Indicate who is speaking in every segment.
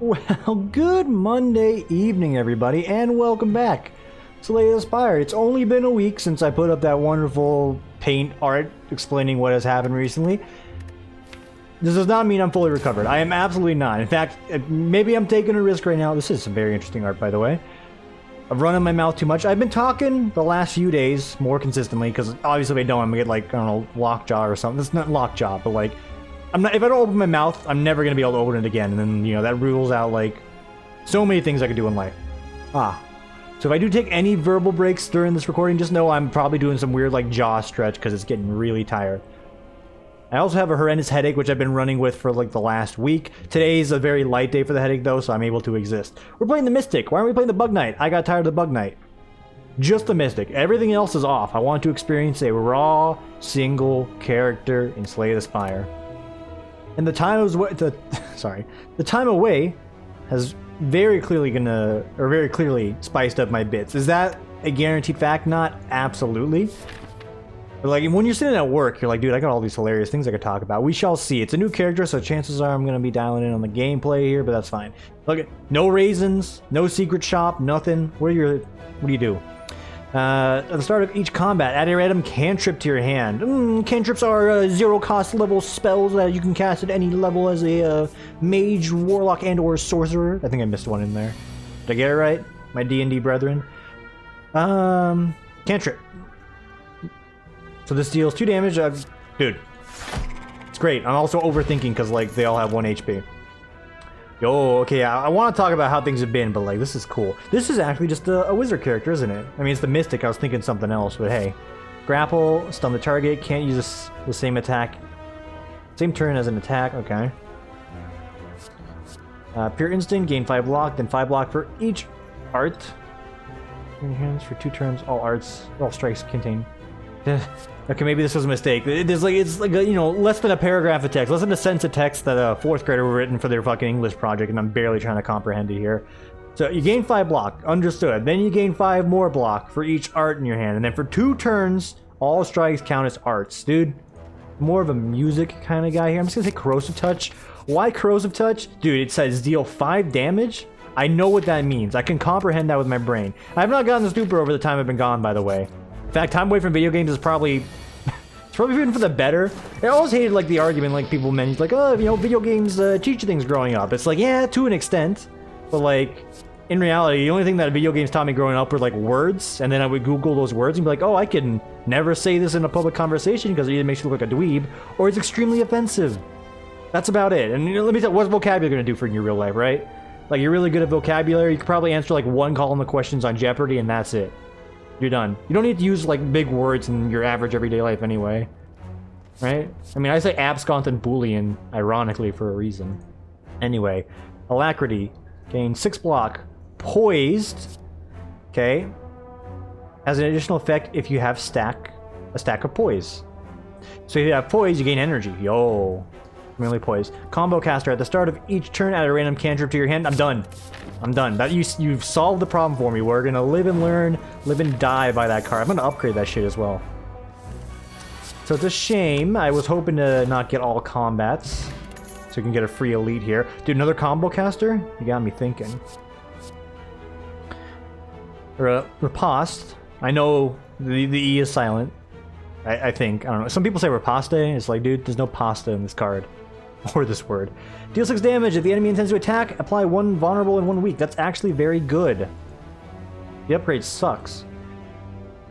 Speaker 1: Well, good Monday evening, everybody, and welcome back to Spire. It's only been a week since I put up that wonderful paint art explaining what has happened recently. This does not mean I'm fully recovered. I am absolutely not. In fact, maybe I'm taking a risk right now. This is some very interesting art, by the way. I've run in my mouth too much. I've been talking the last few days more consistently, because obviously if I don't, I'm gonna get like, I don't know, lockjaw or something. It's not lockjaw, but like, if I don't open my mouth, I'm never gonna be able to open it again. And then, you know, that rules out like so many things I could do in life. So if I do take any verbal breaks during this recording, just know I'm probably doing some weird like jaw stretch because it's getting really tired. I also have a horrendous headache, which I've been running with for like the last week. Today's a very light day for the headache though, so I'm able to exist. We're playing the Mystic. Why aren't we playing the Bug Knight? I got tired of the Bug Knight. Just the Mystic. Everything else is off. I want to experience a raw, single character in Slay the Spire. And the time the time away has very clearly spiced up my bits. Is that a guaranteed fact? Not absolutely. But like when you're sitting at work, you're like, dude, I got all these hilarious things I could talk about. We shall see. It's a new character, so chances are I'm gonna be dialing in on the gameplay here, but that's fine. Look, no raisins, no secret shop, nothing. What do you do? At the start of each combat, add a random cantrip to your hand. Cantrips are zero-cost level spells that you can cast at any level as a mage, warlock, and/or sorcerer. I think I missed one in there. Did I get it right, my D&D brethren? Cantrip. So this deals 2 damage. Dude, it's great. I'm also overthinking because like they all have 1 HP. Yo, okay, I want to talk about how things have been, but like, this is cool. This is actually just a wizard character, isn't it? I mean, it's the Mystic. I was thinking something else, but hey. Grapple, stun the target, can't use the same attack. Same turn as an attack, okay. Pure Instinct, gain 5 block, then 5 block for each art. In your hands for 2 turns, all strikes contain. Okay, maybe this was a mistake. It's like a, you know, less than a paragraph of text, less than a sentence of text that a 4th grader were written for their fucking English project, and I'm barely trying to comprehend it here. So you gain 5 block, understood. Then you gain 5 more block for each art in your hand, and then for 2 turns, all strikes count as arts. Dude, more of a music kind of guy here. I'm just gonna say Corrosive Touch. Why Corrosive Touch? Dude, it says deal 5 damage. I know what that means. I can comprehend that with my brain. I have not gotten this duper over the time I've been gone, by the way. In fact, time away from video games is probably been for the better. I always hated like the argument like people mentioned like, oh, you know, video games teach you things growing up. It's like, yeah, to an extent, but like in reality, the only thing that video games taught me growing up were like words, and then I would Google those words and be like, oh, I can never say this in a public conversation because it either makes you look like a dweeb or it's extremely offensive. That's about it. And you know, let me tell you, what's vocabulary gonna do for you in your real life, right? Like, you're really good at vocabulary, you could probably answer like 1 column of questions on Jeopardy and that's it. You're done. You don't need to use like big words in your average everyday life anyway. Right? I mean, I say abscont and boolean, ironically, for a reason. Anyway, Alacrity. Gain 6 block. Poised. Okay. Has an additional effect if you have a stack of poise. So if you have poise, you gain energy. Yo. Merely poised. Combo caster. At the start of each turn, add a random cantrip to your hand. I'm done. I'm done. You've solved the problem for me. We're gonna live and learn, live and die by that card. I'm gonna upgrade that shit as well. So it's a shame. I was hoping to not get all combats, so you can get a free elite here. Dude, another combo caster? You got me thinking. Riposte. I know the E is silent. I think. I don't know. Some people say riposte. It's like, dude, there's no pasta in this card. Or this word. Deal 6 damage. If the enemy intends to attack, apply 1 vulnerable and 1 weak. That's actually very good. The upgrade sucks.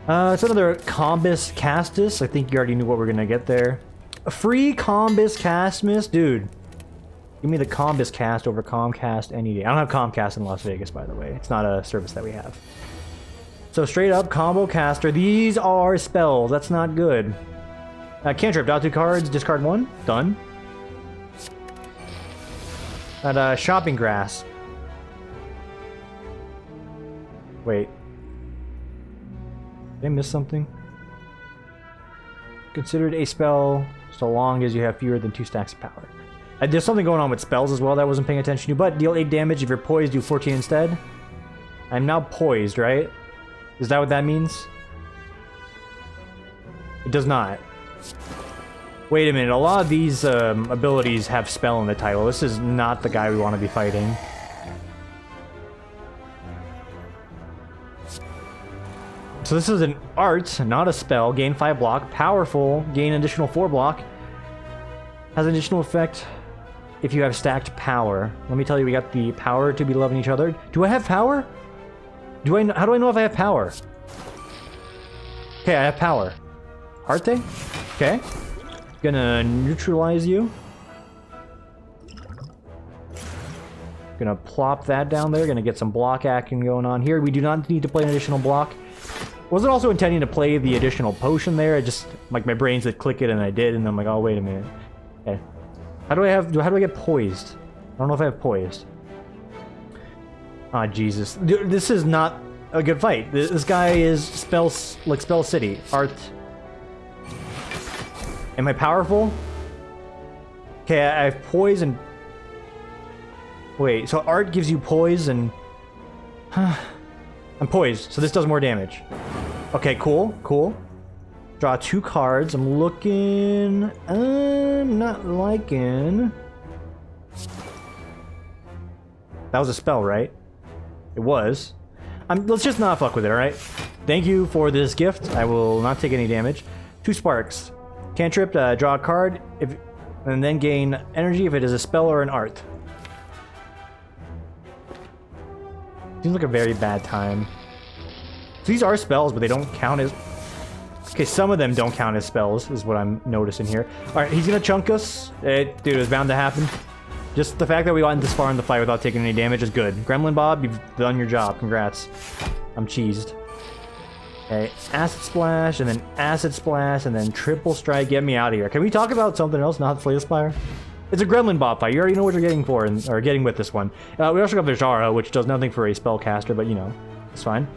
Speaker 1: It's another Combus Castus. I think you already knew what we're gonna get there. A free Combus Castus? Dude. Give me the Combus Cast over Comcast any day. I don't have Comcast in Las Vegas, by the way. It's not a service that we have. So straight up, Combo Caster. These are spells. That's not good. Cantrip. Draw 2 cards. Discard 1. Done. At Shopping Grass. Wait. Did I miss something? Considered a spell so long as you have fewer than 2 stacks of power. There's something going on with spells as well that I wasn't paying attention to, but deal 8 damage. If you're poised, do 14 instead. I'm now poised, right? Is that what that means? It does not. Wait a minute, a lot of these abilities have spell in the title. This is not the guy we want to be fighting. So this is an art, not a spell. Gain 5 block. Powerful. Gain additional 4 block. Has additional effect if you have stacked power. Let me tell you, we got the power to be loving each other. Do I have power? How do I know if I have power? Okay, I have power. Arte? Okay. Gonna neutralize you. Gonna plop that down there. Gonna get some block action going on here. We do not need to play an additional block. Wasn't also intending to play the additional potion there. I just, like, my brain said click it and I did, and I'm like, oh, wait a minute. Okay. How do I get poised? I don't know if I have poised. Ah, Jesus. Dude, this is not a good fight. This guy is Spell City. Art. Am I powerful? Okay, I have poise and... Wait, so art gives you poise and... I'm poised, so this does more damage. Okay, cool, cool. Draw 2 cards. I'm looking... I'm not liking... That was a spell, right? It was. Let's just not fuck with it, alright? Thank you for this gift. I will not take any damage. 2 sparks. Cantrip, draw a card, and then gain energy if it is a spell or an art. Seems like a very bad time. So these are spells, but they don't count as... Okay, some of them don't count as spells, is what I'm noticing here. Alright, he's gonna chunk us. Dude, it was bound to happen. Just the fact that we got this far in the fight without taking any damage is good. Gremlin Bob, you've done your job. Congrats. I'm cheesed. Okay, Acid Splash, and then Acid Splash, and then Triple Strike. Get me out of here. Can we talk about something else, not Slay the Spire? It's a Gremlin Bob fight. You already know what you're getting for, or getting with this one. We also got Vijara, which does nothing for a spellcaster, but you know, it's fine.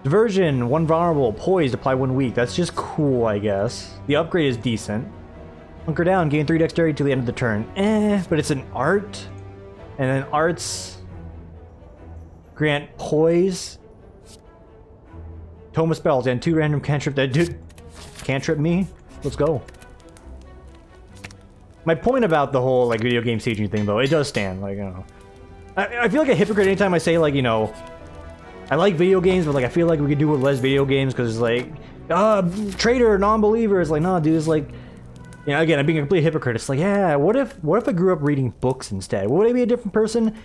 Speaker 1: Diversion, 1 vulnerable, poised, apply 1 weak. That's just cool, I guess. The upgrade is decent. Hunker down, gain 3 dexterity to the end of the turn. But it's an art, and then arts grant poise. Tome of Spells and 2 random cantrip. That dude cantrip me. Let's go. My point about the whole like video game staging thing, though, it does stand. Like, I don't know. I feel like a hypocrite anytime I say, like, you know, I like video games, but like I feel like we could do with less video games because it's like, traitor, non-believer. It's like, nah, dude. It's like, you know, again, I'm being a complete hypocrite. It's like, yeah, what if I grew up reading books instead? Would I be a different person?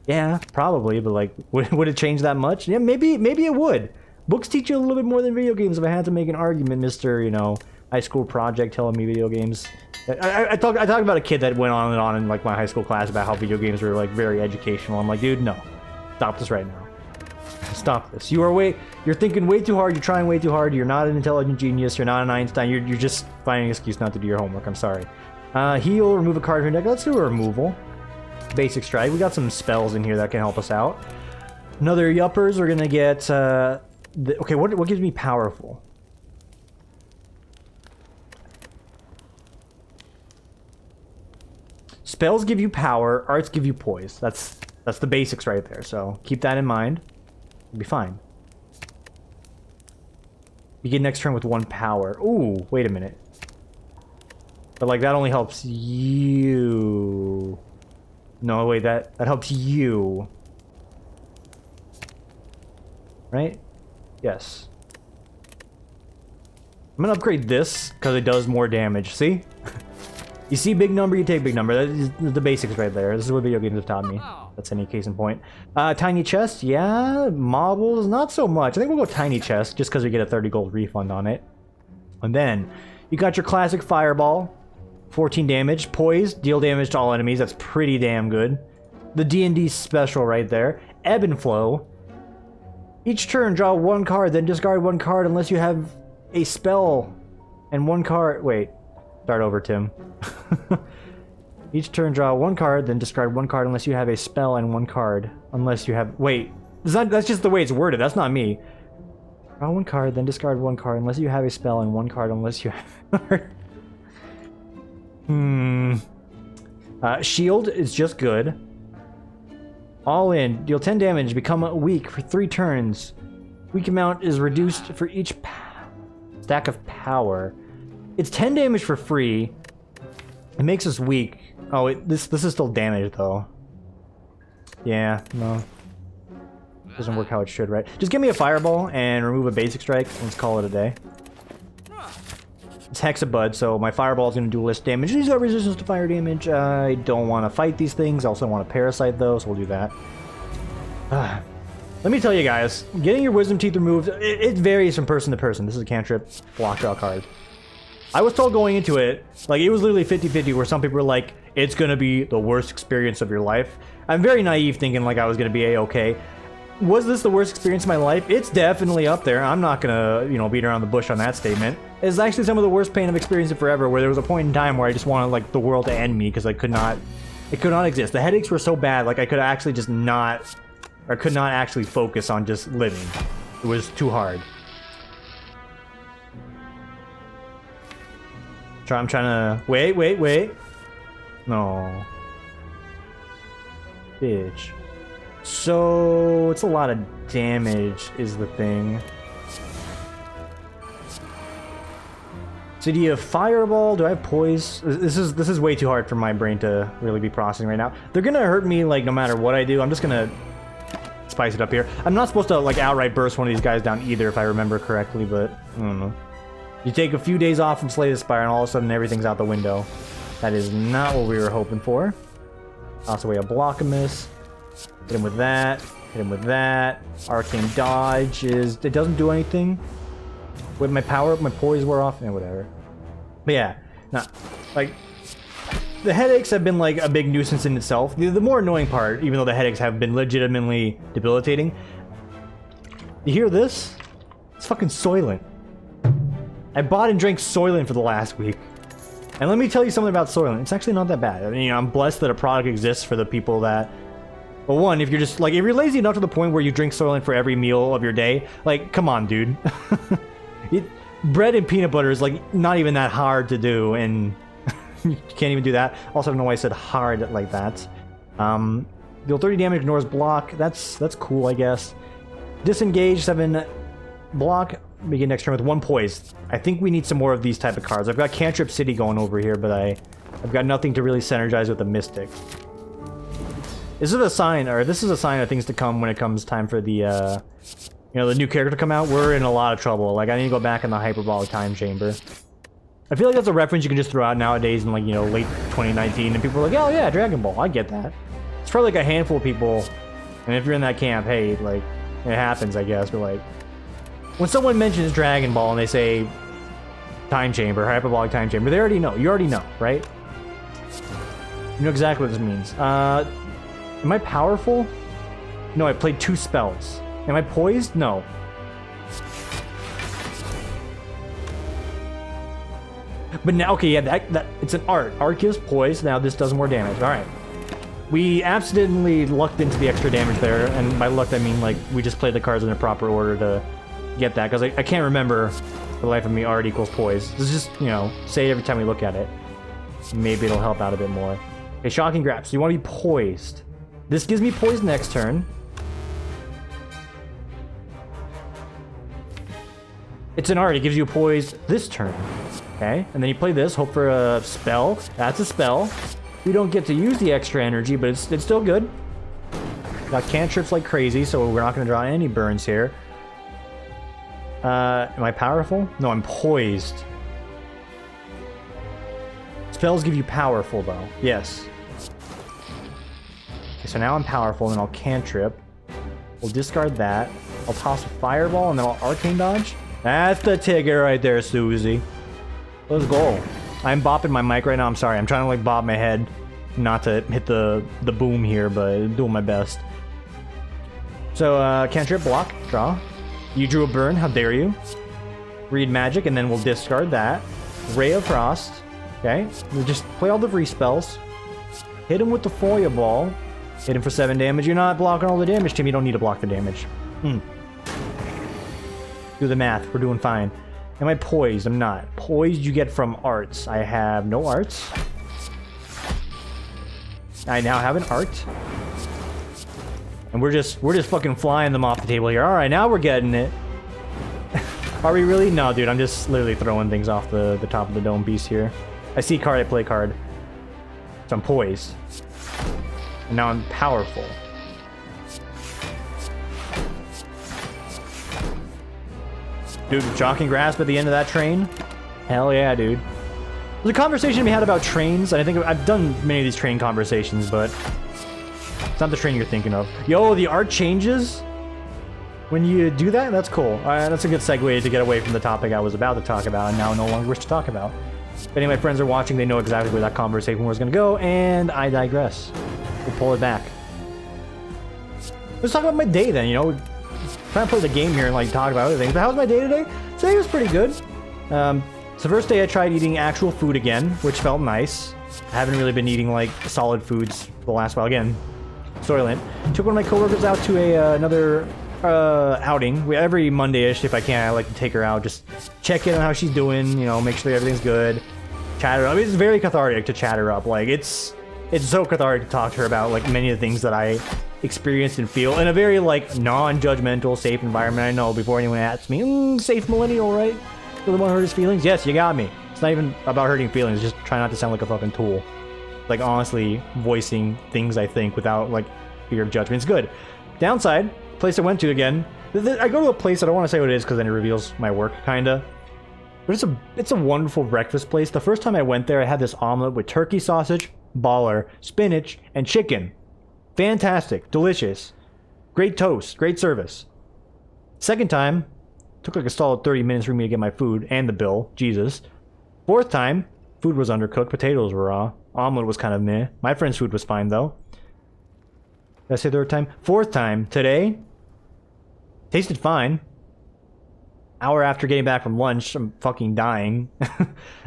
Speaker 1: Yeah, probably. But like, would it change that much? Yeah, maybe it would. Books teach you a little bit more than video games. If I had to make an argument, Mr. You know, high school project telling me video games. I talk about a kid that went on and on in like my high school class about how video games were like very educational. I'm like, dude, no, stop this right now. Stop this. You're thinking way too hard. You're trying way too hard. You're not an intelligent genius. You're not an Einstein. You're just finding an excuse not to do your homework. I'm sorry. Heal, remove a card from your deck. Let's do a removal. Basic strike. We got some spells in here that can help us out. Another yuppers. We're gonna get. Okay, what gives me powerful? Spells give you power. Arts give you poise. That's the basics right there. So keep that in mind. You'll be fine. Begin next turn with 1 power. Ooh, wait a minute. But like that only helps you. No, wait, that helps you. Right? Yes. I'm gonna upgrade this because it does more damage. See? You see big number, you take big number. That is the basics right there. This is what video games have taught me. That's any case in point. Tiny chest, yeah. Marbles, not so much. I think we'll go tiny chest just because we get a 30 gold refund on it. And then you got your classic fireball, 14 damage, poise, deal damage to all enemies. That's pretty damn good. The D&D special right there. Ebb and flow. Each turn, draw 1 card, then discard 1 card unless you have a spell and 1 card. Wait, start over, Tim. Each turn, draw 1 card, then discard 1 card unless you have a spell and 1 card. Unless you have... Wait, that's just the way it's worded. That's not me. Draw 1 card, then discard 1 card unless you have a spell and 1 card unless you have... Shield is just good. All in, deal 10 damage, become weak for 3 turns. Weak amount is reduced for each stack of power. It's 10 damage for free. It makes us weak. Oh, this is still damage though. Yeah, no. Doesn't work how it should, right? Just give me a fireball and remove a basic strike. Let's call it a day. It's Hexabud, so my fireball is going to do less damage. These are resistance to fire damage. I don't want to fight these things. I also want to parasite those, so we'll do that. Let me tell you guys, getting your wisdom teeth removed, it varies from person to person. This is a cantrip, block draw card. I was told going into it, like, it was literally 50-50, where some people were like, it's going to be the worst experience of your life. I'm very naive thinking like I was going to be A-okay. Was this the worst experience of my life? It's definitely up there. I'm not gonna, you know, beat around the bush on that statement. It's actually some of the worst pain I've experienced forever, where there was a point in time where I just wanted, like, the world to end me because it could not exist. The headaches were so bad, like, I could actually just not, or could not actually focus on just living. It was too hard. I'm trying to, wait. No. Bitch. So it's a lot of damage is the thing. So do you have fireball? Do I have poise? This is way too hard for my brain to really be processing right now. They're gonna hurt me like no matter what I do. I'm just gonna spice it up here. I'm not supposed to like outright burst one of these guys down either if I remember correctly, but I don't know. You take a few days off from Slay the Spire and all of a sudden everything's out the window. That is not what we were hoping for. Toss away a Blockamus. Hit him with that. Hit him with that. Arcane Dodge is... It doesn't do anything. With my power up, my poise wore off, and whatever. But yeah, not like... The headaches have been like a big nuisance in itself. The more annoying part, even though the headaches have been legitimately debilitating... You hear this? It's fucking Soylent. I bought and drank Soylent for the last week. And let me tell you something about Soylent. It's actually not that bad. I mean, you know, I'm blessed that a product exists for the people that... Well, one, if you're just, like, if you're lazy enough to the point where you drink Soylent for every meal of your day, like, come on, dude. Bread and peanut butter is, like, not even that hard to do, and you can't even do that. Also, I don't know why I said hard like that. Deal 30 damage, ignores block. That's cool, I guess. Disengage, 7 block. Begin next turn with 1 poise. I think we need some more of these type of cards. I've got Cantrip City going over here, but I've got nothing to really synergize with the Mystic. This is a sign of things to come when it comes time for the, you know, the new character to come out. We're in a lot of trouble. Like, I need to go back in the Hyperbolic Time Chamber. I feel like that's a reference you can just throw out nowadays in, like, you know, late 2019, and people are like, oh yeah, Dragon Ball, I get that. It's probably like a handful of people, and if you're in that camp, hey, like, it happens, I guess, but like, when someone mentions Dragon Ball and they say Time Chamber, Hyperbolic Time Chamber, they already know. You already know, right? You know exactly what this means. Am I powerful? No, I played 2 spells. Am I poised? No. But now, okay, yeah, that it's an art. Art gives poise. Now this does more damage. All right. We accidentally lucked into the extra damage there, and by luck I mean like we just played the cards in the proper order to get that, because I can't remember for the life of me art equals poise. This is just, you know, say it every time we look at it. Maybe it'll help out a bit more. Okay, Shocking Grasp. So you want to be poised. This gives me poise next turn. It's an art. It gives you poise this turn. Okay, and then you play this. Hope for a spell. That's a spell. We don't get to use the extra energy, but it's still good. Got cantrips like crazy, so we're not going to draw any burns here. Am I powerful? No, I'm poised. Spells give you powerful, though. Yes. Okay, so now I'm powerful, and I'll cantrip. We'll discard that. I'll toss a fireball, and then I'll arcane dodge. That's the ticket right there, Susie. Let's go. I'm bopping my mic right now. I'm sorry. I'm trying to, like, bob my head. Not to hit the boom here, but I'm doing my best. So, cantrip, block, draw. You drew a burn. How dare you? Read magic, and then we'll discard that. Ray of Frost. Okay. We'll just play all the free spells. Hit him with the foil ball. Hit him for 7 damage. You're not blocking all the damage, Tim. You don't need to block the damage. Do the math. We're doing fine. Am I poised? I'm not. Poised you get from arts. I have no arts. I now have an art. And we're just fucking flying them off the table here. Alright, now we're getting it. Are we really? No, dude, I'm just literally throwing things off the top of the dome piece here. I see card, I play card. So I'm poised. And now I'm powerful. Dude, shocking grasp at the end of that train? Hell yeah, dude. There's a conversation we had about trains, and I think I've done many of these train conversations, but it's not the train you're thinking of. Yo, the art changes when you do that? That's cool. That's a good segue to get away from the topic I was about to talk about and now no longer wish to talk about. If any of my friends are watching, they know exactly where that conversation was going to go, and I digress. We'll pull it back. Let's talk about my day then, you know? Trying to play the game here and like talk about other things. But how was my day today? Today was pretty good. It's the first day I tried eating actual food again, which felt nice. I haven't really been eating like solid foods for the last while. Again, Soylent. Took one of my coworkers out to another outing. Every Monday-ish, if I can, I like to take her out, just check in on how she's doing, you know, make sure everything's good. Chat her up. It's very cathartic to chat her up. Like it's so cathartic to talk to her about like many of the things that I experience and feel in a very like non-judgmental, safe environment. I know before anyone asks me, safe millennial, right? Really want to hurt his feelings? Yes, you got me. It's not even about hurting feelings. Just try not to sound like a fucking tool. Like honestly voicing things I think without like fear of judgment. It's good. Downside, place I went to again. I go to a place, I don't want to say what it is because then it reveals my work, kinda. But it's a wonderful breakfast place. The first time I went there, I had this omelet with turkey sausage, baller, spinach, and chicken. Fantastic, delicious, great toast, great service. Second time, took like a solid 30 minutes for me to get my food and the bill, Jesus. Fourth time, food was undercooked, potatoes were raw, omelet was kind of meh. My friend's food was fine though. Did I say third time? Fourth time, today, tasted fine. Hour after getting back from lunch, I'm fucking dying.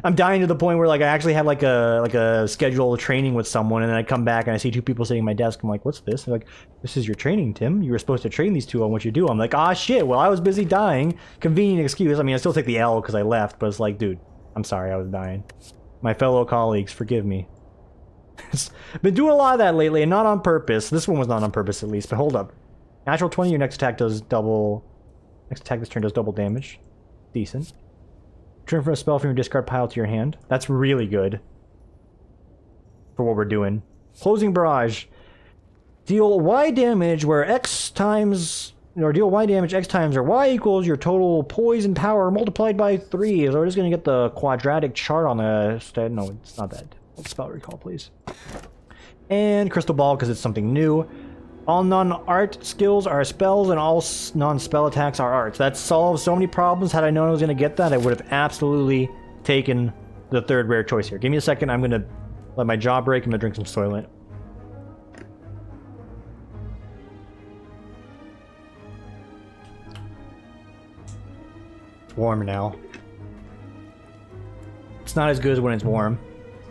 Speaker 1: I'm dying to the point where like I actually had like a scheduled training with someone, and then I come back and I see two people sitting at my desk. I'm like, what's this? They're like, this is your training, Tim. You were supposed to train these two on what you do. I'm like, ah shit, well I was busy dying. Convenient excuse. I mean, I still take the L because I left, but it's like, dude, I'm sorry I was dying. My fellow colleagues, forgive me. Been doing a lot of that lately, and not on purpose. This one was not on purpose at least, but hold up. Natural 20, your next attack does double... Next attack this turn does double damage. Decent. Return for a spell from your discard pile to your hand. That's really good. For what we're doing. Closing Barrage. Deal Y damage where X times... Or deal Y damage X times or Y equals your total poison power multiplied by 3. So we're just going to get the quadratic chart on the... No, it's not that. Spell recall, please. And Crystal Ball because it's something new. All non-art skills are spells, and all non-spell attacks are arts. That solves so many problems. Had I known I was going to get that, I would have absolutely taken the third rare choice here. Give me a second. I'm going to let my jaw break. I'm going to drink some Soylent. It's warm now. It's not as good as when it's warm.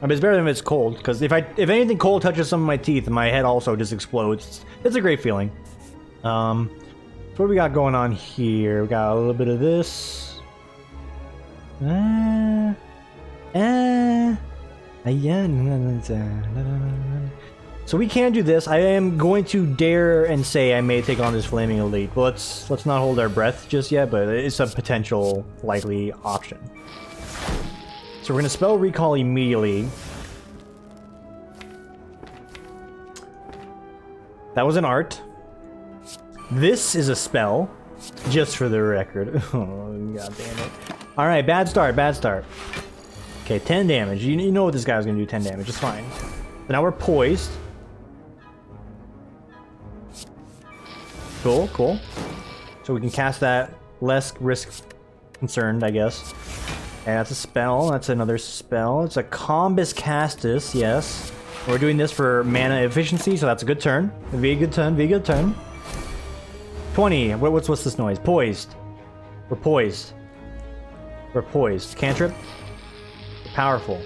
Speaker 1: I mean, it's better than if it's cold, because if anything cold touches some of my teeth, my head also just explodes. It's a great feeling. So what do we got going on here? We got a little bit of this. So we can do this. I am going to dare and say I may take on this Flaming Elite. But let's not hold our breath just yet, but it's a potential likely option. So we're going to spell Recall immediately. That was an art. This is a spell, just for the record. Oh, god damn it. Alright, bad start, bad start. Okay, 10 damage. You know what this guy's going to do, 10 damage. It's fine. So now we're poised. Cool, cool. So we can cast that less risk concerned, I guess. And that's a spell. That's another spell. It's a Combus Castus, yes. We're doing this for mana efficiency, so that's a good turn. Be a good turn, be a good turn. 20. What's this noise? Poised. We're poised. We're poised. Cantrip. Powerful.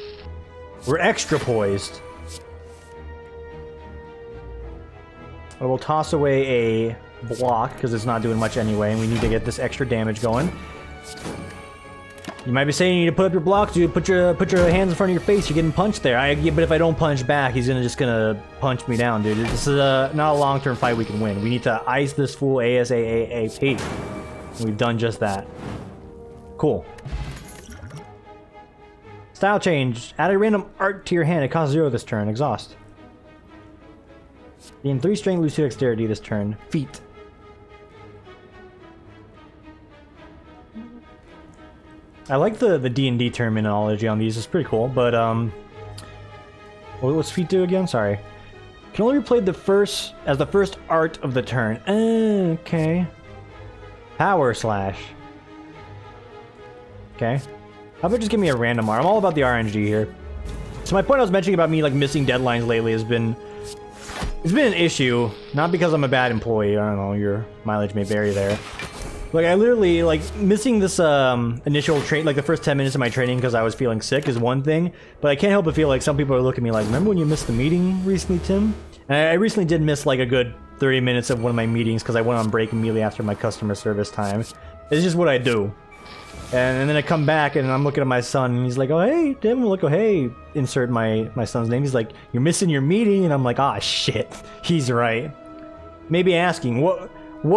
Speaker 1: We're extra poised. I will toss away a block, because it's not doing much anyway, and we need to get this extra damage going. You might be saying you need to put up your blocks, dude. Put your hands in front of your face. You're getting punched there. But if I don't punch back, he's just gonna punch me down, dude. This is not a long-term fight we can win. We need to ice this fool ASAP. We've done just that. Cool. Style change. Add a random art to your hand. It costs 0 this turn. Exhaust. Gain 3 strength, lose 2 dexterity this turn. Feet. I like the D&D terminology on these. It's pretty cool, but what's feat do again? Sorry. Can only be played the first art of the turn. Okay. Power slash. Okay. How about just give me a random R? I'm all about the RNG here. So my point I was mentioning about me like missing deadlines lately has been it's been an issue, not because I'm a bad employee. I don't know, your mileage may vary there. Like, I literally, like, missing this, initial like, the first 10 minutes of my training because I was feeling sick is one thing, but I can't help but feel like some people are looking at me like, remember when you missed the meeting recently, Tim? And I recently did miss, like, a good 30 minutes of one of my meetings because I went on break immediately after my customer service time. It's just what I do. And then I come back and I'm looking at my son and he's like, oh, hey, Tim, look, oh, hey, insert my son's name. He's like, you're missing your meeting? And I'm like, ah, shit, he's right. Maybe asking, what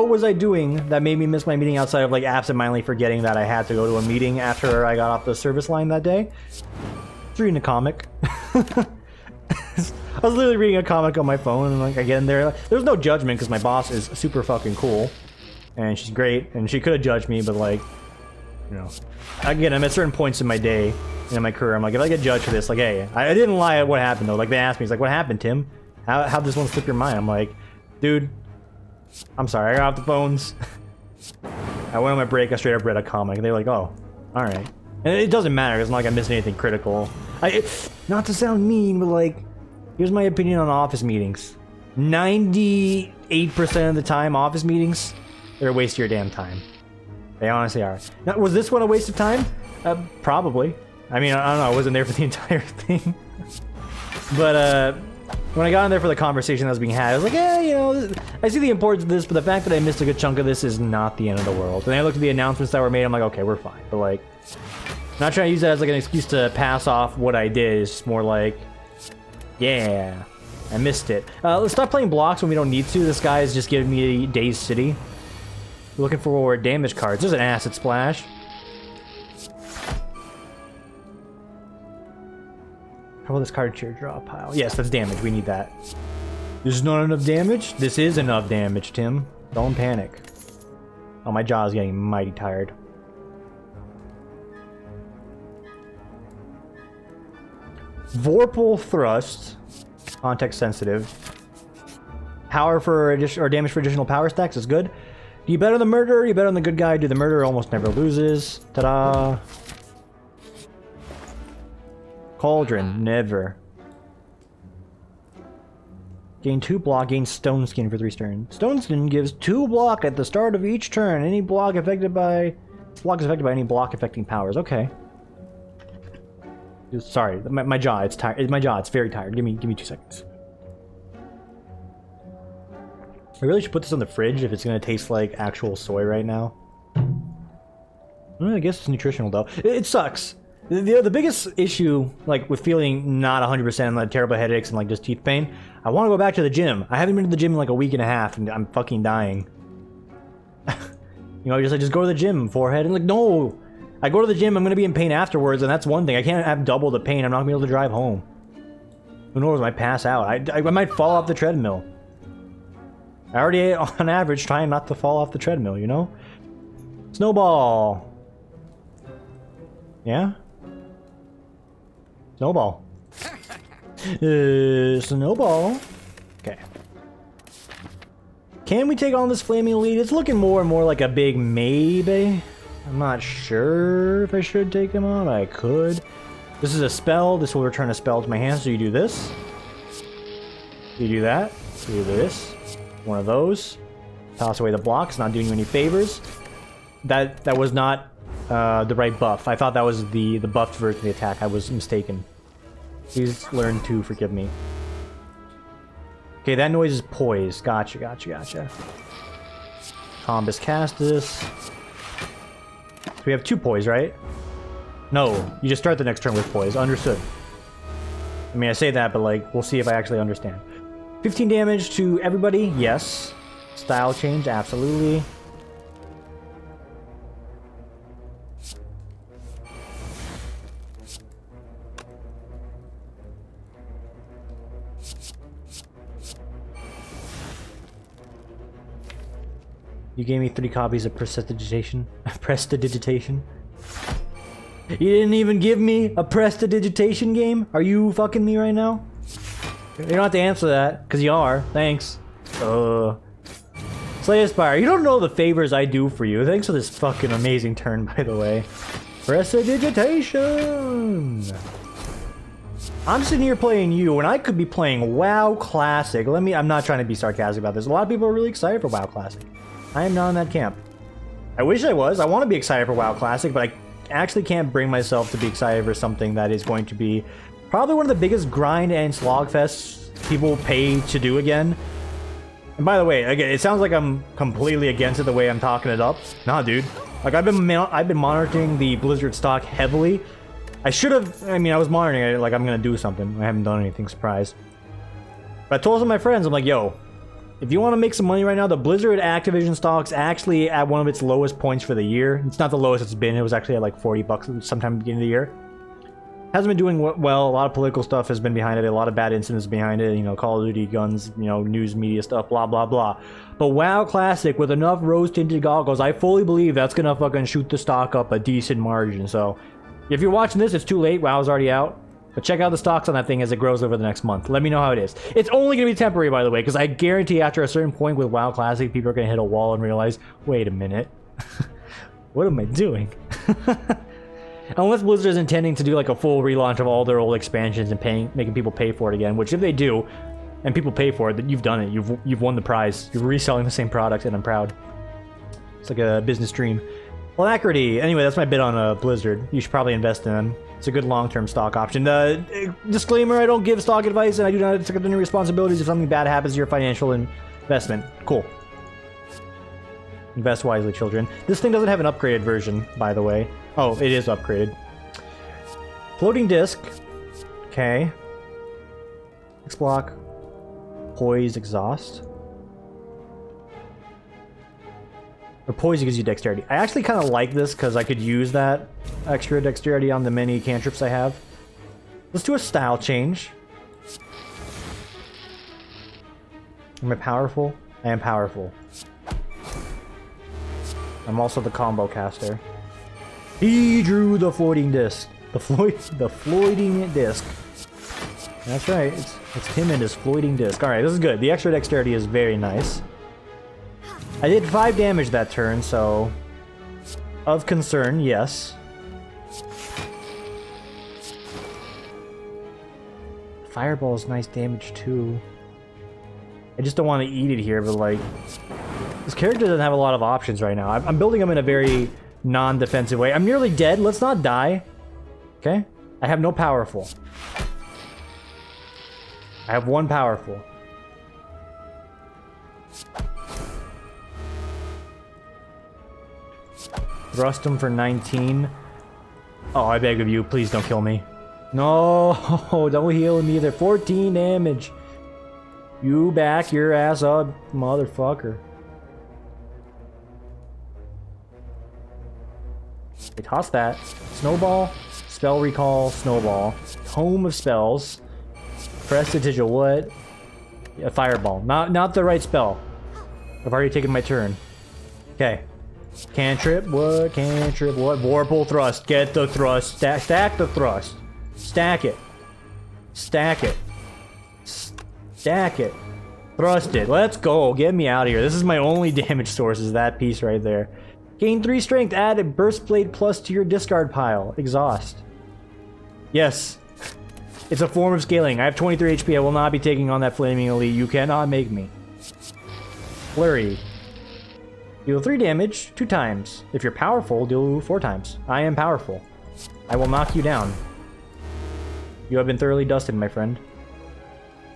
Speaker 1: was I doing that made me miss my meeting outside of like absentmindedly forgetting that I had to go to a meeting after I got off the service line that day? Reading a comic. I was literally reading a comic on my phone and like again there's no judgment because my boss is super fucking cool and she's great and she could have judged me, but like, you know, again, I'm at certain points in my day and in my career, I'm like, if I get judged for this, like, hey, I didn't lie at what happened though. Like they asked me, it's like, what happened, Tim? How'd this one slip your mind? I'm like, dude, I'm sorry, I got off the phones. I went on my break, I straight up read a comic, and they were like, oh, alright. And it doesn't matter, it's not like I missed anything critical. Not to sound mean, but like, here's my opinion on office meetings. 98% of the time, office meetings, they're a waste of your damn time. They honestly are. Now, was this one a waste of time? Probably. I mean, I don't know, I wasn't there for the entire thing. But, when I got in there for the conversation that was being had, I was like, yeah, you know, I see the importance of this, but the fact that I missed a good chunk of this is not the end of the world. And I looked at the announcements that were made, I'm like, okay, we're fine. But like, I'm not trying to use that as like an excuse to pass off what I did. It's just more like, yeah, I missed it. Let's stop playing blocks when we don't need to. This guy is just giving me Days City. Looking for damage cards. There's an acid splash. How about this card cheer draw pile? Yes, that's damage. We need that. This is not enough damage? This is enough damage, Tim. Don't panic. Oh, my jaw is getting mighty tired. Vorpal Thrust. Context sensitive. Power for or damage for additional power stacks is good. Do you bet on the murderer? You bet on the good guy? Do the murderer almost never loses? Ta-da! Cauldron, never. Gain 2 block, gain Stone Skin for 3 turns. Stone Skin gives 2 block at the start of each turn. Any block affected by... This block is affected by any block affecting powers. Okay. Sorry, my jaw, it's tired. My jaw, it's very tired. Give me 2 seconds. I really should put this on the fridge if it's gonna taste like actual soy right now. I guess it's nutritional though. It sucks. The biggest issue, like, with feeling not 100% and like terrible headaches and like just teeth pain, I want to go back to the gym. I haven't been to the gym in like a week and a half, and I'm fucking dying. You know, I just go to the gym, forehead, and like, no, I go to the gym, I'm gonna be in pain afterwards, and that's one thing. I can't have double the pain. I'm not gonna be able to drive home. Who knows? I might pass out. I might fall off the treadmill. I already, on average, trying not to fall off the treadmill. You know, snowball. Yeah. Snowball. Snowball. Okay. Can we take on this flaming elite? It's looking more and more like a big maybe. I'm not sure if I should take him on. I could. This is a spell. This will return a spell to my hand. So you do this. You do that. You do this. One of those. Toss away the blocks. Not doing you any favors. That was not the right buff. I thought that was the buffed version of the attack. I was mistaken. Please learn to forgive me. Okay, that noise is poise. Gotcha, gotcha, gotcha. Combus Castus. So we have 2 poise, right? No, you just start the next turn with poise. Understood. I mean, I say that, but like, we'll see if I actually understand. 15 damage to everybody. Yes. Style change, absolutely. You gave me 3 copies of Prestidigitation. Prestidigitation. You didn't even give me a prestidigitation game? Are you fucking me right now? You don't have to answer that, because you are. Thanks. Slay Spire, you don't know the favors I do for you. Thanks for this fucking amazing turn, by the way. Prestidigitation! I'm sitting here playing you, and I could be playing WoW Classic. I'm not trying to be sarcastic about this. A lot of people are really excited for WoW Classic. I am not in that camp. I wish I was. I want to be excited for WoW Classic, but I actually can't bring myself to be excited for something that is going to be probably one of the biggest grind and slog fests people pay to do again. And by the way, again, it sounds like I'm completely against it the way I'm talking it up. Nah, dude. Like, I've been monitoring the Blizzard stock heavily. I should have, I was monitoring it like I'm gonna do something. I haven't done anything, surprise. But I told some of my friends, I'm like, yo, if you want to make some money right now, the Blizzard Activision stock's actually at one of its lowest points for the year. It's not the lowest it's been. It was actually at like 40 bucks sometime at the beginning of the year. Hasn't been doing well. A lot of political stuff has been behind it. A lot of bad incidents behind it. You know, Call of Duty, guns, you know, news media stuff, blah, blah, blah. But WoW Classic, with enough rose-tinted goggles, I fully believe that's gonna fucking shoot the stock up a decent margin. So, if you're watching this, it's too late. WoW's already out. But check out the stocks on that thing as it grows over the next month. Let me know how it is. It's only going to be temporary, by the way, because I guarantee after a certain point with WoW Classic, people are going to hit a wall and realize, wait a minute. What am I doing? Unless Blizzard is intending to do like a full relaunch of all their old expansions and making people pay for it again, which if they do, and people pay for it, then you've done it. You've won the prize. You're reselling the same product, and I'm proud. It's like a business dream. Alacrity. Anyway, that's my bid on Blizzard. You should probably invest in them. It's a good long-term stock option. Disclaimer, I don't give stock advice, and I do not accept any responsibilities if something bad happens to your financial investment. Cool. Invest wisely, children. This thing doesn't have an upgraded version, by the way. Oh, it is upgraded. Floating disc. Okay. X-block. Poise, exhaust. Or poise gives you dexterity. I actually kind of like this because I could use that extra dexterity on the many cantrips I have. Let's do a style change. Am I powerful? I am powerful. I'm also the combo caster. He drew the floating disc. The floating disc. That's right. It's him and his floating disc. All right, this is good. The extra dexterity is very nice. I did 5 damage that turn, so of concern, yes. Fireball is nice damage too. I just don't want to eat it here, but like, this character doesn't have a lot of options right now. I'm building him in a very non-defensive way. I'm nearly dead. Let's not die. Okay? I have no powerful. I have 1 powerful. Thrust him for 19. Oh, I beg of you, please don't kill me. No, don't heal him either. 14 damage. You back your ass up, motherfucker. They toss that. Snowball, spell recall, snowball. Tome of spells. Prestidigital, what? A fireball. Not the right spell. I've already taken my turn. Okay. Cantrip, what? Cantrip, what? Vorpal thrust. Get the thrust. Stack the thrust. Stack it. Stack it. Stack it. Thrust it. Let's go. Get me out of here. This is my only damage source, is that piece right there. Gain 3 strength. Add a burst blade plus to your discard pile. Exhaust. Yes. It's a form of scaling. I have 23 HP. I will not be taking on that flaming elite. You cannot make me. Flurry. Deal 3 damage 2 times. If you're powerful, deal 4 times. I am powerful. I will knock you down. You have been thoroughly dusted, my friend.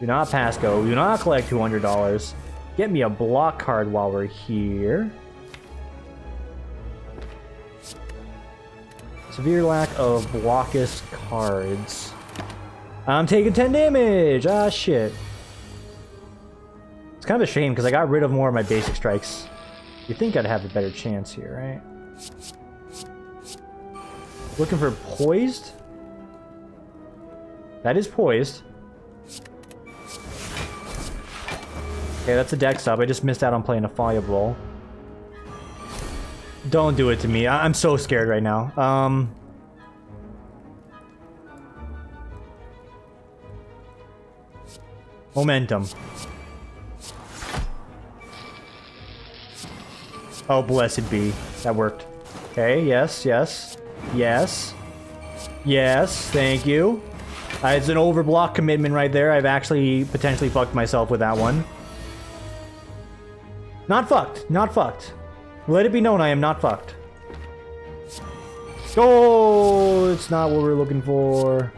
Speaker 1: Do not pass go. Do not collect $200. Get me a block card while we're here. Severe lack of blockist cards. I'm taking 10 damage! Ah, shit. It's kind of a shame because I got rid of more of my basic strikes. You'd think I'd have a better chance here, right? Looking for poised? That is poised. Okay, that's a dex up. I just missed out on playing a fireball. Don't do it to me. I'm so scared right now. Momentum. Oh, blessed be. That worked. Okay, yes, yes. Yes. Yes, thank you. It's an overblock commitment right there. I've actually potentially fucked myself with that one. Not fucked. Not fucked. Let it be known I am not fucked. Oh, it's not what we're looking for.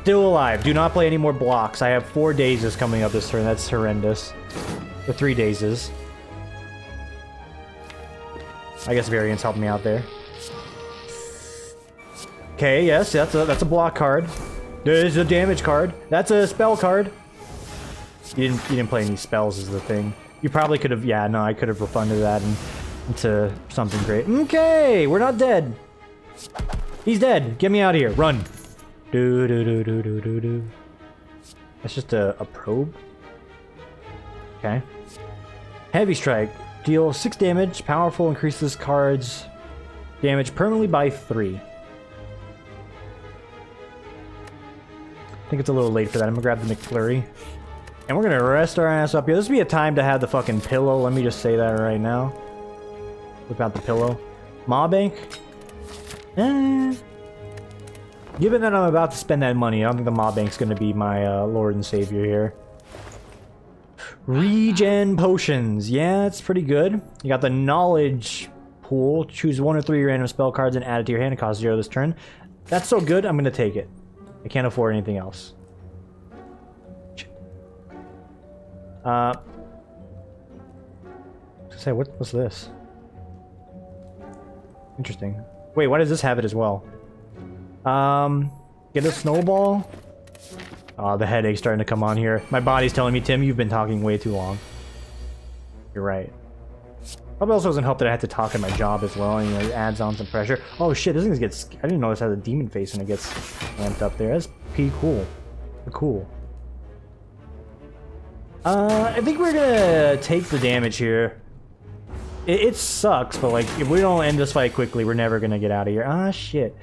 Speaker 1: Still alive. Do not play any more blocks. I have 4 dazes coming up this turn. That's horrendous. Or 3 dazes. I guess variants helped me out there. Okay, yes, that's a block card. There's a damage card. That's a spell card. You didn't play any spells is the thing. You probably could have, yeah, no, I could have refunded that into something great. Okay, we're not dead. He's dead. Get me out of here. Run. Do do do do do do do. That's just a probe. Okay. Heavy strike. Deal 6 damage. Powerful increases cards damage permanently by 3. I think it's a little late for that. I'm gonna grab the McFlurry. And we're gonna rest our ass up here. This would be a time to have the fucking pillow. Let me just say that right now. Whip out the pillow. Maw Bank? Given that I'm about to spend that money, I don't think the Maw Bank's gonna be my lord and savior here. Regen potions. Yeah, it's pretty good. You got the knowledge pool. Choose 1 or 3 random spell cards and add it to your hand. It costs 0 this turn. That's so good, I'm gonna take it. I can't afford anything else. Say, what's this? Interesting. Wait, why does this have it as well? Get a snowball? Oh, the headache's starting to come on here. My body's telling me, Tim, you've been talking way too long. You're right. Probably also doesn't help that I had to talk at my job as well, and you know, it adds on some pressure. Oh shit, this thing gets... I didn't know this has a demon face when it gets amped up there. That's pretty cool. Cool. I think we're gonna take the damage here. It sucks, but like, if we don't end this fight quickly, we're never gonna get out of here. Ah, shit.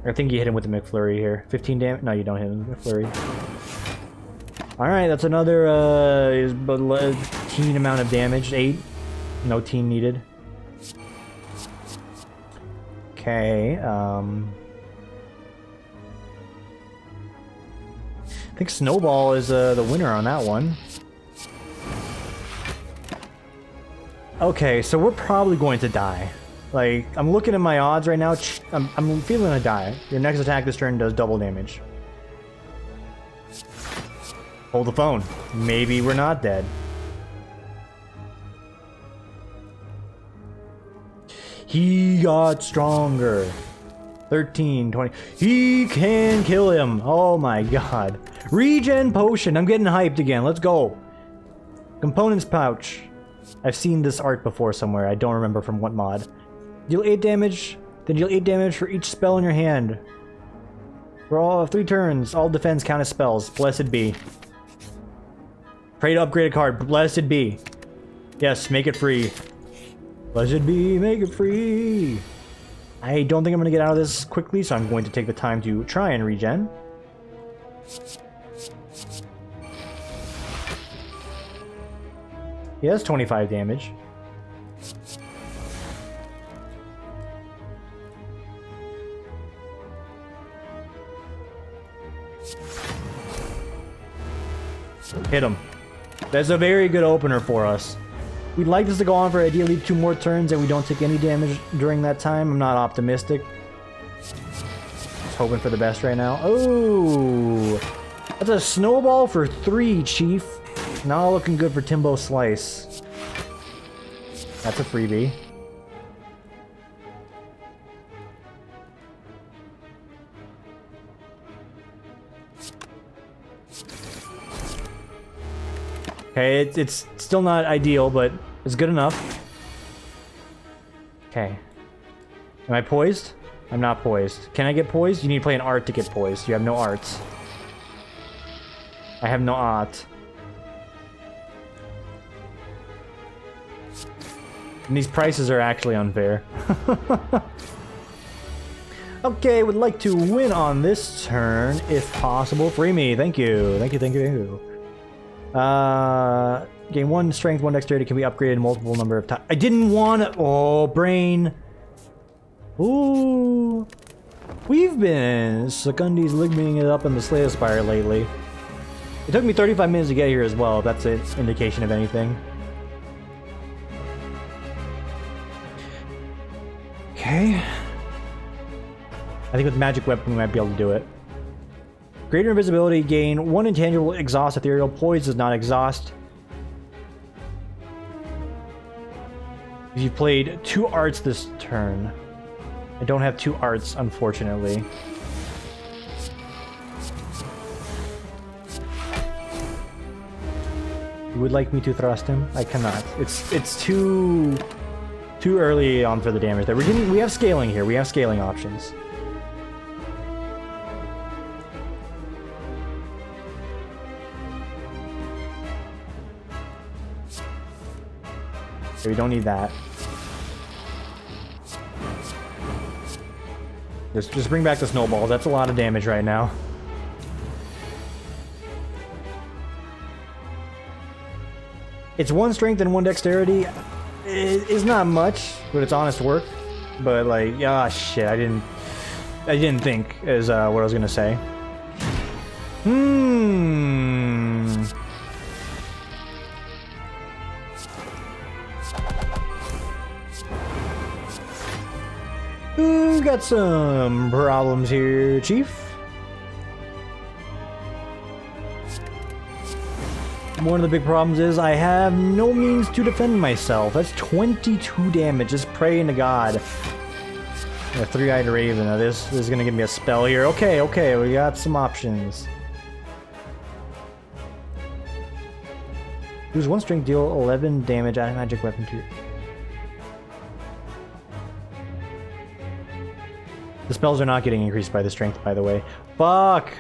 Speaker 1: I think you hit him with the McFlurry here. 15 damage? No, you don't hit him with the McFlurry. Alright, that's another teen amount of damage. 8. No teen needed. Okay, I think Snowball is the winner on that one. Okay, so we're probably going to die. Like, I'm looking at my odds right now. I'm feeling to die. Your next attack this turn does double damage. Hold the phone. Maybe we're not dead. He got stronger. 13, 20. He can kill him. Oh my god. Regen potion. I'm getting hyped again. Let's go. Components pouch. I've seen this art before somewhere. I don't remember from what mod. Deal 8 damage. Then deal 8 damage for each spell in your hand. For all 3 turns, all defense count as spells. Blessed be. Pray to upgrade a card. Blessed be. Yes, make it free. Blessed be, make it free. I don't think I'm going to get out of this quickly, so I'm going to take the time to try and regen. He has 25 damage. Hit him. That's a very good opener for us. We'd like this to go on for ideally 2 more turns and we don't take any damage during that time. I'm not optimistic. Just hoping for the best right now. Oh, that's a snowball for 3, Chief. Not looking good for Timbo Slice. That's a freebie. Okay, it's still not ideal, but it's good enough. Okay. Am I poised? I'm not poised. Can I get poised? You need to play an art to get poised. You have no arts. I have no art. And these prices are actually unfair. Okay, would like to win on this turn, if possible. Free me, thank you. Thank you, thank you, thank you. Gain 1 strength, 1 dexterity, can be upgraded multiple number of times. I didn't want to. Oh, brain. Ooh. We've been Secundi's ligbing it up in the Slay Spire lately. It took me 35 minutes to get here as well, if that's an indication of anything. Okay. I think with Magic Weapon we might be able to do it. Greater invisibility, gain 1 intangible, exhaust ethereal, poise does not exhaust. You've played 2 arts this turn. I don't have 2 arts, unfortunately. You would like me to thrust him? I cannot. It's too early on for the damage there. We have scaling here. We have scaling options. Okay, we don't need that. Just bring back the snowballs. That's a lot of damage right now. It's 1 strength and 1 dexterity. It's not much, but it's honest work. But like, ah, shit, I didn't think is what I was gonna say. Got some problems here, Chief. One of the big problems is I have no means to defend myself. That's 22 damage. Just praying to God. A 3-eyed raven. Now this is gonna give me a spell here. Okay, okay, we got some options. Use 1 strength, deal 11 damage, add a magic weapon to your... The spells are not getting increased by the strength, by the way. Fuck!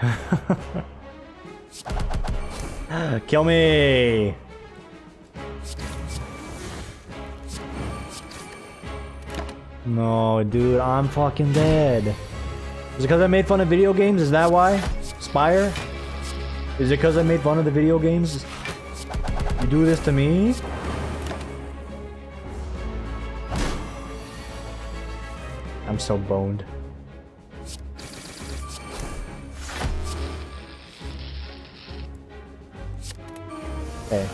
Speaker 1: Kill me! No, dude, I'm fucking dead. Is it because I made fun of video games? Is that why? Spire? Is it because I made fun of the video games? You do this to me? I'm so boned. Okay.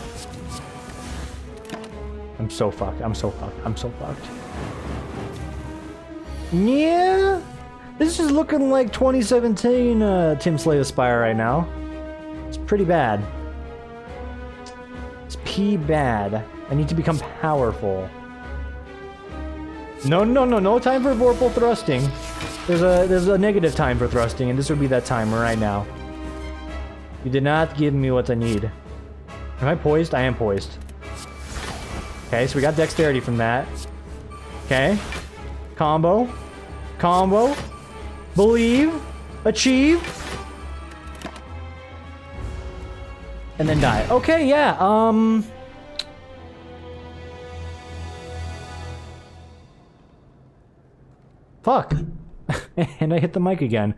Speaker 1: I'm so fucked. I'm so fucked. I'm so fucked. Yeah, this is looking like 2017 Tim Slay Spire right now. It's pretty bad. It's bad. I need to become powerful. No time for vorpal thrusting. There's a negative time for thrusting, and this would be that time right now. You did not give me what I need. Am I poised? I am poised. Okay, so we got dexterity from that. Okay. Combo. Combo. Believe. Achieve. And then die. Okay, yeah, Fuck. And I hit the mic again.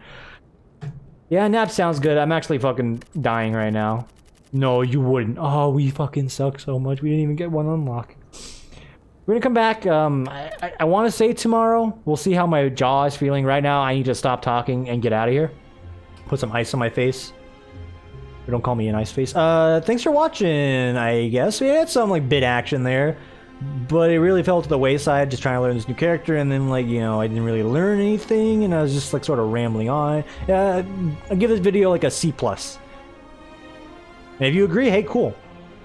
Speaker 1: Yeah, nap sounds good. I'm actually fucking dying right now. No, you wouldn't. Oh, we fucking suck so much. We didn't even get 1 unlock. We're gonna come back. I want to say tomorrow. We'll see how my jaw is feeling. Right now, I need to stop talking and get out of here. Put some ice on my face. Or don't call me an ice face. Thanks for watching, I guess. We had some, like, bit action there. But it really fell to the wayside, just trying to learn this new character, and then, like, you know, I didn't really learn anything, and I was just, like, sort of rambling on. I'll give this video, like, a C+. And if you agree, hey, cool.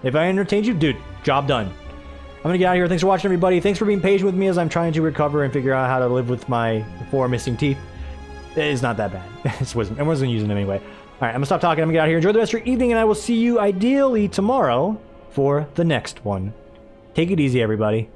Speaker 1: If I entertained you, dude, job done. I'm gonna get out of here. Thanks for watching, everybody. Thanks for being patient with me as I'm trying to recover and figure out how to live with my 4 missing teeth. It's not that bad. I wasn't using them anyway. Alright, I'm gonna stop talking. I'm gonna get out of here. Enjoy the rest of your evening, and I will see you, ideally, tomorrow for the next one. Take it easy, everybody.